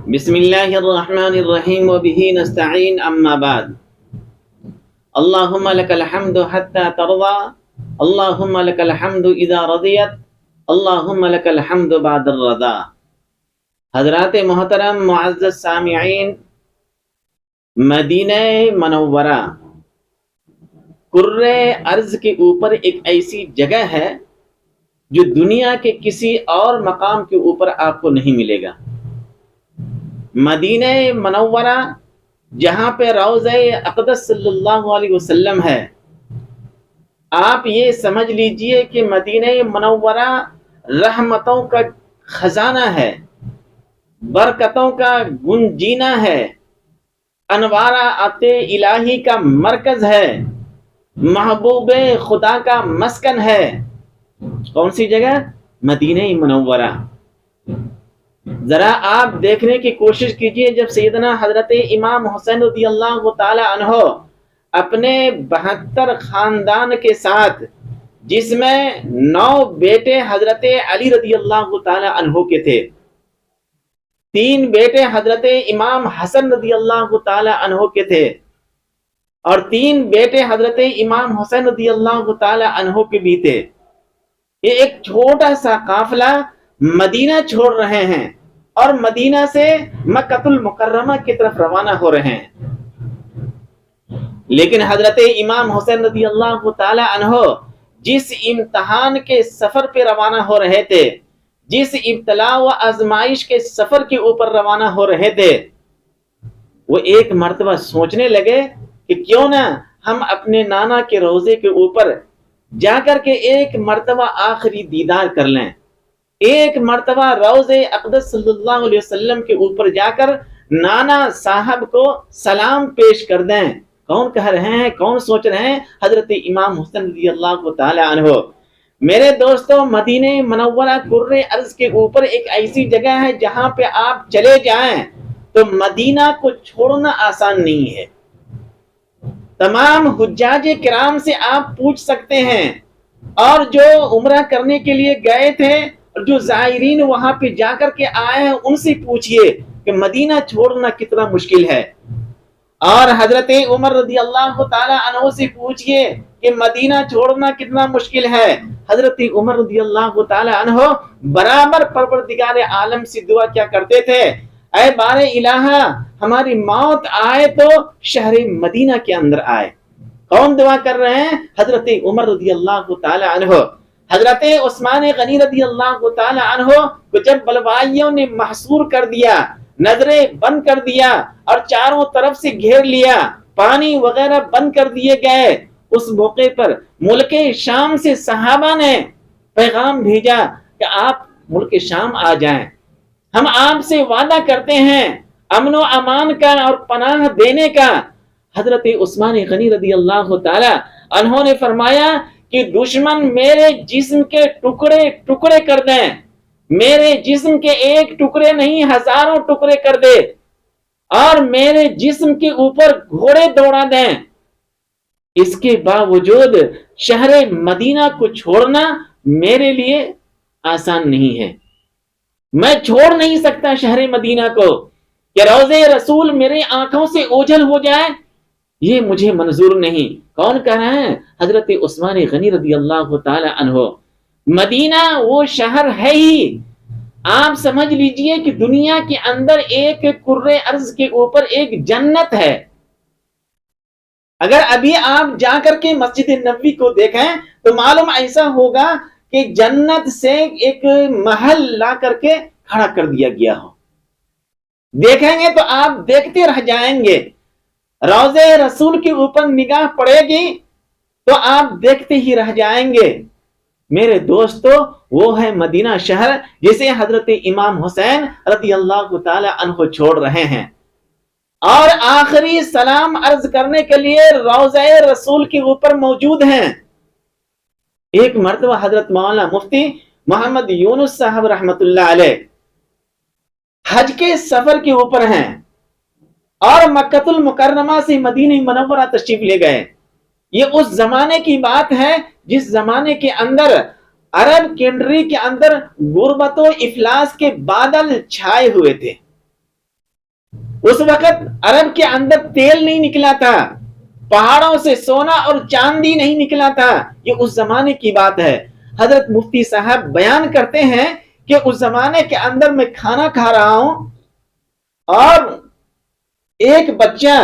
بسم اللہ الرحمن الرحیم وبہ نستعین اما بعد اللہم لک الحمد حتی ترضى اللہم لک الحمد اذا رضیت اللہم لک الحمد بعد الرضا۔ حضرات محترم معزز سامعین، مدینہ منورہ کرۂ ارض کے اوپر ایک ایسی جگہ ہے جو دنیا کے کسی اور مقام کے اوپر آپ کو نہیں ملے گا۔ مدینہ منورہ جہاں پہ روضہ اقدس صلی اللہ علیہ وسلم ہے، آپ یہ سمجھ لیجئے کہ مدینہ منورہ رحمتوں کا خزانہ ہے، برکتوں کا گنجینہ ہے، انوارات الہی کا مرکز ہے، محبوب خدا کا مسکن ہے۔ کون سی جگہ؟ مدینہ منورہ۔ ذرا آپ دیکھنے کی کوشش کیجئے، جب سیدنا حضرت امام حسین رضی اللہ تعالی عنہ اپنے 72 خاندان کے ساتھ، جس میں 9 بیٹے حضرت علی رضی اللہ تعالی عنہ کے تھے، 3 بیٹے حضرت امام حسن رضی اللہ تعالی عنہ کے تھے، اور 3 بیٹے حضرت امام حسین رضی اللہ تعالی عنہ کے بھی تھے، یہ ایک چھوٹا سا قافلہ مدینہ چھوڑ رہے ہیں اور مدینہ سے مکہ المکرمہ کی طرف روانہ ہو رہے ہیں۔ لیکن حضرت امام حسین رضی اللہ تعالی عنہ جس امتحان کے سفر پہ روانہ ہو رہے تھے، جس ابتلا و آزمائش کے سفر کے اوپر روانہ ہو رہے تھے، وہ ایک مرتبہ سوچنے لگے کہ کیوں نہ ہم اپنے نانا کے روضے کے اوپر جا کر کے ایک مرتبہ آخری دیدار کر لیں، ایک مرتبہ روضے اقدس صلی اللہ علیہ وسلم کے اوپر جا کر نانا صاحب کو سلام پیش کر دیں۔ کون کہہ رہے ہیں، کون سوچ رہے ہیں؟ حضرت امام حسین رضی اللہ تعالی عنہ۔ میرے دوستو، مدینہ منورہ کرۂ ارض کے اوپر ایک ایسی جگہ ہے جہاں پہ آپ چلے جائیں تو مدینہ کو چھوڑنا آسان نہیں ہے۔ تمام حجاج کرام سے آپ پوچھ سکتے ہیں، اور جو عمرہ کرنے کے لیے گئے تھے اور جو زائرین وہاں پہ جا کر کے آئے ہیں، ان سے پوچھئے کہ مدینہ چھوڑنا کتنا مشکل ہے۔ اور حضرت عمر رضی اللہ تعالی عنہ سے پوچھئے کہ مدینہ چھوڑنا کتنا مشکل ہے۔ حضرت عمر رضی اللہ تعالی عنہ برابر پروردگار عالم سے دعا کیا کرتے تھے، اے بار الہ، ہماری موت آئے تو شہر مدینہ کے اندر آئے۔ کون دعا کر رہے ہیں؟ حضرت عمر رضی اللہ تعالی عنہ۔ حضرت عثمان غنی رضی اللہ تعالی عنہ کو جب بلوائیوں نے محصور کر دیا، نظریں بند کر دیا اور چاروں طرف سے گھیر لیا، پانی وغیرہ بند کر دیے گئے، اس موقع پر ملک شام سے صحابہ نے پیغام بھیجا کہ آپ ملک شام آ جائیں، ہم آپ سے وعدہ کرتے ہیں امن و امان کا اور پناہ دینے کا۔ حضرت عثمان غنی رضی اللہ تعالی عنہ نے فرمایا کہ دشمن میرے جسم کے ٹکڑے ٹکڑے کر دیں، میرے جسم کے ایک ٹکڑے نہیں، ہزاروں ٹکڑے کر دے، اور میرے جسم کے اوپر گھوڑے دوڑا دیں، اس کے باوجود شہر مدینہ کو چھوڑنا میرے لیے آسان نہیں ہے۔ میں چھوڑ نہیں سکتا شہر مدینہ کو، کہ روضے رسول میرے آنکھوں سے اوجھل ہو جائے، یہ مجھے منظور نہیں۔ کون کہہ رہے ہیں؟ حضرت عثمان غنی رضی اللہ تعالی عنہ۔ مدینہ وہ شہر ہے ہی، آپ سمجھ لیجئے کہ دنیا کے اندر ایک کرۂ ارض کے اوپر ایک جنت ہے۔ اگر ابھی آپ جا کر کے مسجد نبوی کو دیکھیں تو معلوم ایسا ہوگا کہ جنت سے ایک محل لا کر کے کھڑا کر دیا گیا ہو۔ دیکھیں گے تو آپ دیکھتے رہ جائیں گے، روضے رسول کے اوپر نگاہ پڑے گی تو آپ دیکھتے ہی رہ جائیں گے۔ میرے دوستو، وہ ہے مدینہ شہر جسے حضرت امام حسین رضی اللہ تعالی عنہ چھوڑ رہے ہیں، اور آخری سلام عرض کرنے کے لیے روضہ رسول کے اوپر موجود ہیں۔ ایک مرتبہ حضرت مولانا مفتی محمد یونس صاحب رحمت اللہ علیہ حج کے سفر کے اوپر ہیں، اور مکہ المکرمہ سے مدینہ منورہ تشریف لے گئے۔ یہ اس زمانے کی بات ہے جس زمانے کے اندر عرب کنٹری کے اندر غربت و افلاس کے بادل چھائے ہوئے تھے۔ اس وقت عرب کے اندر تیل نہیں نکلا تھا، پہاڑوں سے سونا اور چاندی نہیں نکلا تھا، یہ اس زمانے کی بات ہے۔ حضرت مفتی صاحب بیان کرتے ہیں کہ اس زمانے کے اندر میں کھانا کھا رہا ہوں اور ایک بچہ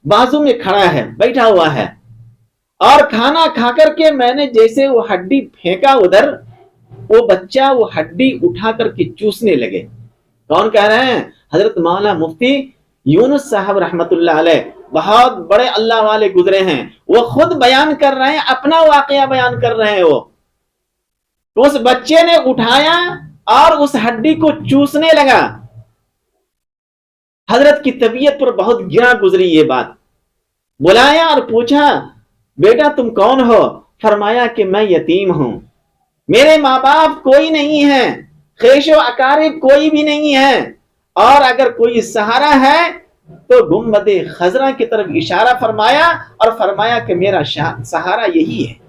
بازو میں کھڑا ہے، بیٹھا ہوا ہے، اور کھانا کھا کر کے میں نے جیسے وہ ہڈی پھینکا ادھر، وہ بچہ وہ ہڈی اٹھا کر کے چوسنے لگے۔ کون کہہ رہے ہیں؟ حضرت مولانا مفتی یونس صاحب رحمت اللہ علیہ، بہت بڑے اللہ والے گزرے ہیں، وہ خود بیان کر رہے ہیں، اپنا واقعہ بیان کر رہے ہیں۔ وہ اس بچے نے اٹھایا اور اس ہڈی کو چوسنے لگا۔ حضرت کی طبیعت پر بہت گرا گزری یہ بات۔ بلایا اور پوچھا، بیٹا تم کون ہو؟ فرمایا کہ میں یتیم ہوں، میرے ماں باپ کوئی نہیں ہے، خیش و اقارب کوئی بھی نہیں ہے، اور اگر کوئی سہارا ہے تو گنبد خضرا کی طرف اشارہ فرمایا اور فرمایا کہ میرا سہارا یہی ہے۔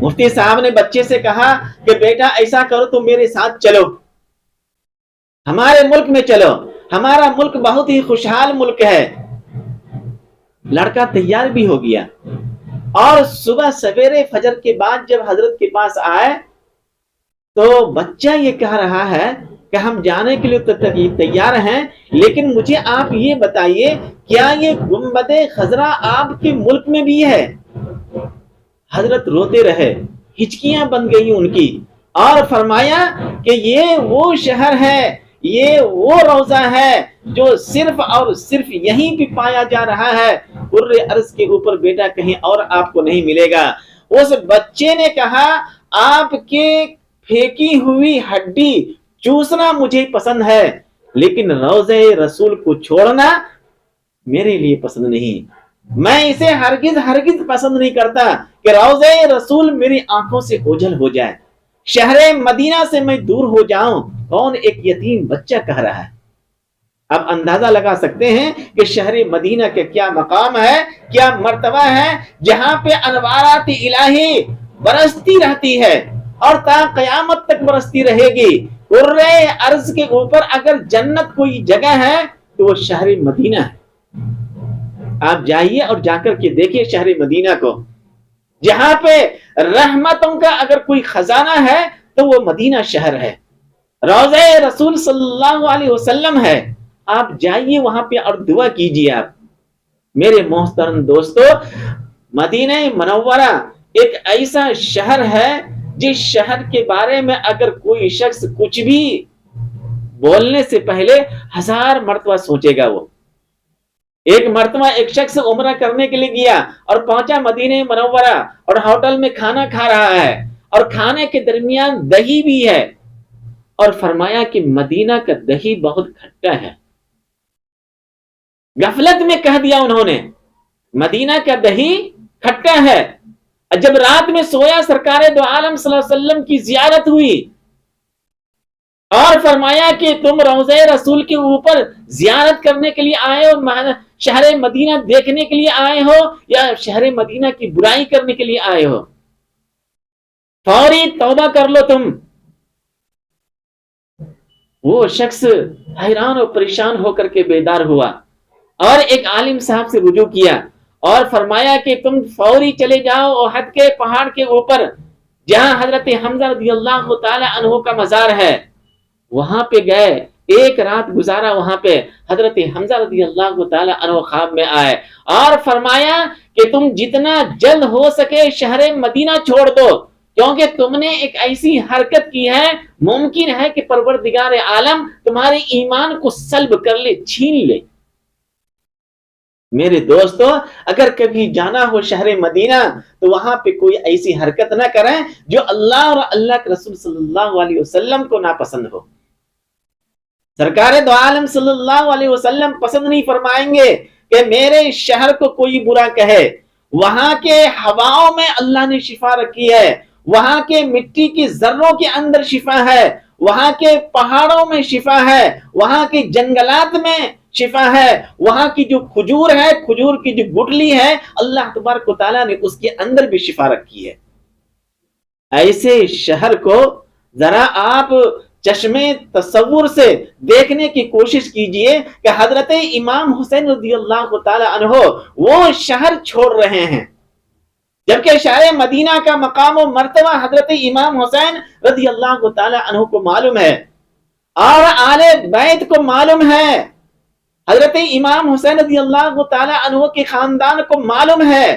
مفتی صاحب نے بچے سے کہا کہ بیٹا ایسا کرو تم میرے ساتھ چلو، ہمارے ملک میں چلو، ہمارا ملک بہت ہی خوشحال ملک ہے۔ لڑکا تیار بھی ہو گیا، اور صبح سویرے فجر کے بعد جب حضرت کے پاس آئے تو بچہ یہ کہہ رہا ہے کہ ہم جانے کے لیے تیار ہیں، لیکن مجھے آپ یہ بتائیے کیا یہ گنبد خضرا آپ کے ملک میں بھی ہے؟ حضرت روتے رہے، ہچکیاں بن گئی ان کی، اور فرمایا کہ یہ وہ شہر ہے، یہ وہ روضہ ہے جو صرف اور صرف یہیں پہ پایا جا رہا ہے، کرۂ ارض کے اوپر بیٹا کہیں اور آپ کو نہیں ملے گا۔ اس بچے نے کہا آپ کے پھینکی ہوئی ہڈی چوسنا مجھے پسند ہے، لیکن روضہ رسول کو چھوڑنا میرے لیے پسند نہیں، میں اسے ہرگز پسند نہیں کرتا کہ روضہ رسول میری آنکھوں سے اوجھل ہو جائے، شہر مدینہ سے میں دور ہو جاؤں۔ کون؟ ایک یتیم بچہ کہہ رہا ہے۔ اب اندازہ لگا سکتے ہیں کہ شہر مدینہ کے کیا مقام ہے، کیا مرتبہ ہے، جہاں پہ انوارات الہی برستی رہتی ہے اور تا قیامت تک برستی رہے گی۔ کرۂ ارض کے اوپر اگر جنت کوئی جگہ ہے تو وہ شہر مدینہ ہے۔ آپ جائیے اور جا کر کے دیکھیے شہر مدینہ کو، جہاں پہ رحمتوں کا اگر کوئی خزانہ ہے تو وہ مدینہ شہر ہے، روضہ رسول صلی اللہ علیہ وسلم ہے۔ آپ جائیے وہاں پہ اور دعا کیجیے۔ آپ میرے محترم دوستو، مدینہ منورہ ایک ایسا شہر ہے جس شہر کے بارے میں اگر کوئی شخص کچھ بھی بولنے سے پہلے 1000 مرتبہ سوچے گا۔ وہ ایک مرتبہ ایک شخص عمرہ کرنے کے لیے گیا اور پہنچا مدینہ منورہ، اور ہوٹل میں کھانا کھا رہا ہے، اور کھانے کے درمیان دہی بھی ہے، اور فرمایا کہ مدینہ کا دہی بہت کھٹا ہے۔ غفلت میں کہہ دیا انہوں نے مدینہ کا دہی کھٹا ہے۔ جب رات میں سویا سرکار دو عالم صلی اللہ علیہ وسلم کی زیارت ہوئی اور فرمایا کہ تم روضہ رسول کے اوپر زیارت کرنے کے لیے آئے ہو، شہر مدینہ دیکھنے کے لیے آئے ہو، یا شہر مدینہ کی برائی کرنے کے لیے آئے ہو؟ فوری توبہ کر لو تم۔ وہ شخص حیران اور پریشان ہو کر کے بیدار ہوا اور ایک عالم صاحب سے رجوع کیا اور فرمایا کہ تم فوری چلے جاؤ احد کے پہاڑ کے اوپر جہاں حضرت حمزہ رضی اللہ تعالی عنہ کا مزار ہے، وہاں پہ گئے، ایک رات گزارا وہاں پہ۔ حضرت حمزہ رضی اللہ تعالی عنہ خواب میں آئے اور فرمایا کہ تم جتنا جلد ہو سکے شہر مدینہ چھوڑ دو، کیونکہ تم نے ایک ایسی حرکت کی ہے ممکن ہے کہ پروردگار عالم تمہارے ایمان کو سلب کر لے، چھین لے۔ میرے دوستو، اگر کبھی جانا ہو شہر مدینہ تو وہاں پہ کوئی ایسی حرکت نہ کریں جو اللہ اور اللہ کے رسول صلی اللہ علیہ وسلم کو ناپسند ہو۔ سرکار دو عالم صلی اللہ علیہ وسلم پسند نہیں فرمائیں گے کہ میرے شہر کو کوئی برا کہے۔ وہاں کے ہواؤں میں اللہ نے شفا رکھی ہے، وہاں کے مٹی کی ذروں کے اندر شفا ہے، وہاں کے پہاڑوں میں شفا ہے، وہاں کے جنگلات میں شفا ہے، وہاں کی جو کھجور ہے، کھجور کی جو گٹلی ہے، اللہ تبارک و تعالیٰ نے اس کے اندر بھی شفا رکھی ہے۔ ایسے شہر کو ذرا آپ چشمے تصور سے دیکھنے کی کوشش کیجئے کہ حضرت امام حسین رضی اللہ تعالی عنہ وہ شہر چھوڑ رہے ہیں، جبکہ شہر مدینہ کا مقام و مرتبہ حضرت امام حسین رضی اللہ تعالی عنہ کو معلوم ہے اور آل بیت کو معلوم ہے، حضرت امام حسین رضی اللہ تعالی عنہ کے خاندان کو معلوم ہے،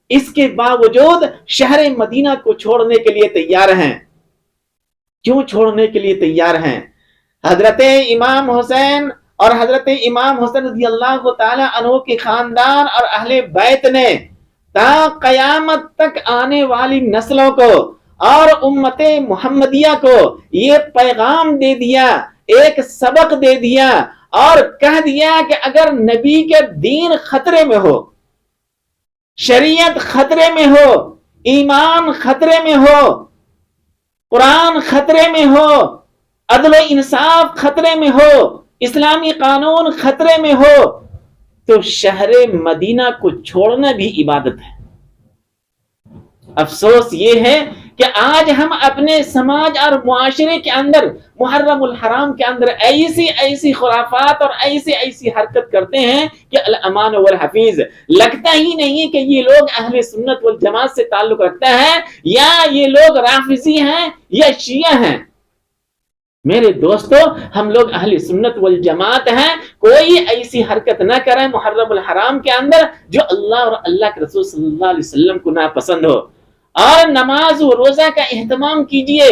اس کے باوجود شہر مدینہ کو چھوڑنے کے لیے تیار ہیں۔ کیوں چھوڑنے کے لیے تیار ہیں؟ حضرت امام حسین اور حضرت امام حسین رضی اللہ تعالی عنہ کے خاندان اور اہل بیت نے تا قیامت تک آنے والی نسلوں کو اور امت محمدیہ کو یہ پیغام دے دیا، ایک سبق دے دیا اور کہہ دیا کہ اگر نبی کے دین خطرے میں ہو، شریعت خطرے میں ہو، ایمان خطرے میں ہو، قرآن خطرے میں ہو، عدل و انصاف خطرے میں ہو، اسلامی قانون خطرے میں ہو، تو شہر مدینہ کو چھوڑنا بھی عبادت ہے۔ افسوس یہ ہے کہ آج ہم اپنے سماج اور معاشرے کے اندر محرم الحرام کے اندر ایسی خرافات اور ایسی حرکت کرتے ہیں کہ الامان والحفیظ، لگتا ہی نہیں کہ یہ لوگ اہل سنت والجماعت سے تعلق رکھتا ہے یا یہ لوگ رافضی ہیں یا شیعہ ہیں۔ میرے دوستو، ہم لوگ اہل سنت والجماعت ہیں، کوئی ایسی حرکت نہ کریں محرم الحرام کے اندر جو اللہ اور اللہ کے رسول صلی اللہ علیہ وسلم کو ناپسند ہو، اور نماز و روزہ کا اہتمام کیجئے،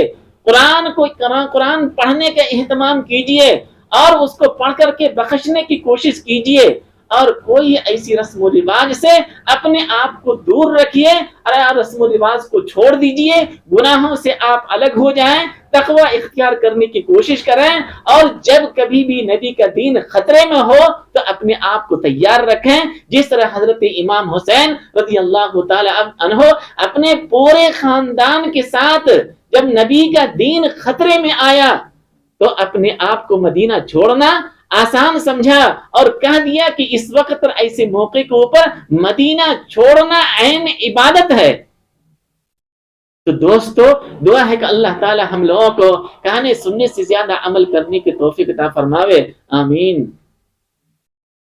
قرآن پڑھنے کا اہتمام کیجئے اور اس کو پڑھ کر کے بخشنے کی کوشش کیجئے، اور کوئی ایسی رسم و رواج سے اپنے آپ کو دور رکھیے اور رسم و رواج کو چھوڑ دیجئے، گناہوں سے آپ الگ ہو جائیں، تقوی اختیار کرنے کی کوشش کریں، اور جب کبھی بھی نبی کا دین خطرے میں ہو تو اپنے آپ کو تیار رکھیں، جس طرح حضرت امام حسین رضی اللہ تعالی عنہ اپنے پورے خاندان کے ساتھ جب نبی کا دین خطرے میں آیا تو اپنے آپ کو مدینہ چھوڑنا آسان سمجھا اور کہہ دیا کہ اس وقت ایسے موقع کے اوپر مدینہ چھوڑنا عین عبادت ہے۔ تو دوستو، دعا ہے کہ اللہ تعالی ہم لوگوں کو کہنے سننے سے زیادہ عمل کرنے کی توفیق عطا فرماوے، آمین۔